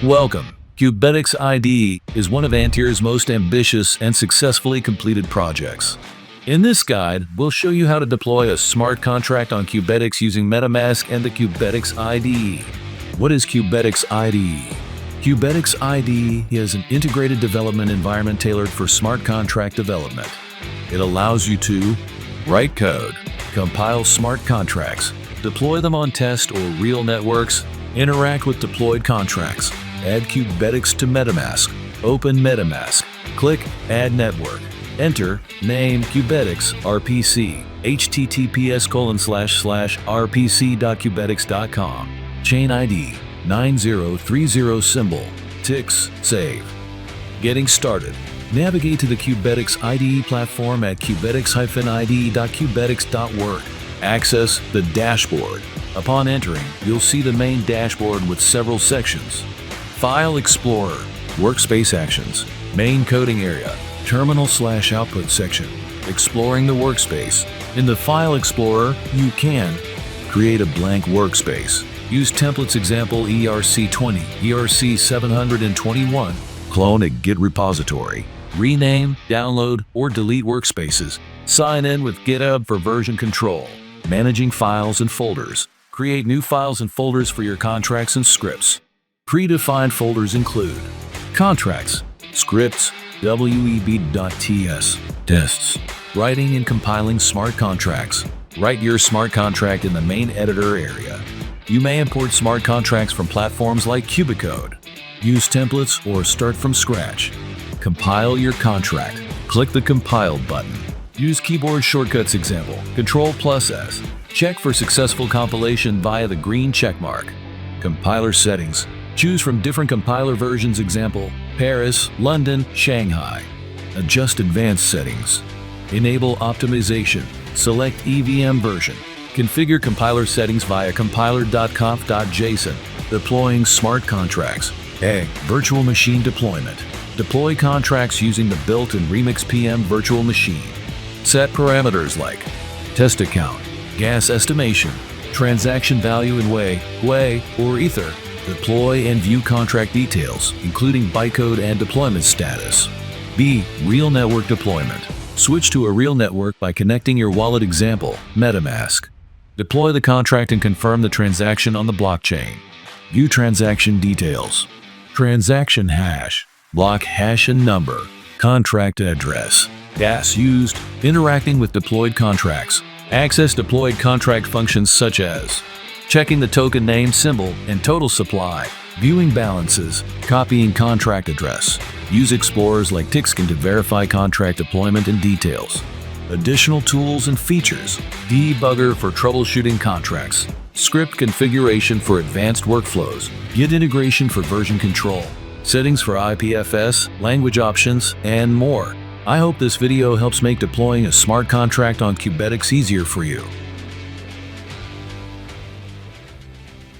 Welcome. Qubetics IDE is one of Antier's most ambitious and successfully completed projects. In this guide, we'll show you how to deploy a smart contract on Qubetics using MetaMask and the Qubetics IDE. What is Qubetics IDE? Qubetics IDE is an integrated development environment tailored for smart contract development. It allows you to write code, compile smart contracts, deploy them on test or real networks, interact with deployed contracts, add Qubetics to MetaMask, open MetaMask, click Add Network, enter name Qubetics RPC, https://rpc.qubetics.com, chain ID 9030 symbol, ticks, save. Getting started. Navigate to the Qubetics IDE platform at qubetics-ide.qubetics.work. Access the dashboard. Upon entering, you'll see the main dashboard with several sections. File Explorer, Workspace Actions, Main Coding Area, Terminal/Output section, Exploring the Workspace. In the File Explorer, you can create a blank workspace. Use templates example ERC20, ERC721, clone a Git repository, rename, download, or delete workspaces, sign in with GitHub for version control, managing files and folders. Create new files and folders for your contracts and scripts. Predefined folders include contracts, scripts, web.ts, tests, writing and compiling smart contracts. Write your smart contract in the main editor area. You may import smart contracts from platforms like Qubicode. Use templates or start from scratch. Compile your contract. Click the Compile button. Use keyboard shortcuts example, Ctrl+S. Check for successful compilation via the green checkmark. Compiler settings. Choose from different compiler versions example, Paris, London, Shanghai. Adjust advanced settings. Enable optimization. Select EVM version. Configure compiler settings via compiler.conf.json. Deploying smart contracts. A. Virtual machine deployment. Deploy contracts using the built-in Remix PM virtual machine. Set parameters like test account, gas estimation, transaction value in Way, or Ether. Deploy and view contract details, including bytecode and deployment status. B. Real network deployment. Switch to a real network by connecting your wallet example, MetaMask. Deploy the contract and confirm the transaction on the blockchain. View transaction details. Transaction hash, block hash and number, contract address, gas used, interacting with deployed contracts. Access deployed contract functions such as checking the token name symbol and total supply, viewing balances, copying contract address. Use explorers like Tixkin to verify contract deployment and details. Additional tools and features. Debugger for troubleshooting contracts. Script configuration for advanced workflows. Git integration for version control. Settings for IPFS, language options, and more. I hope this video helps make deploying a smart contract on Qubetics easier for you.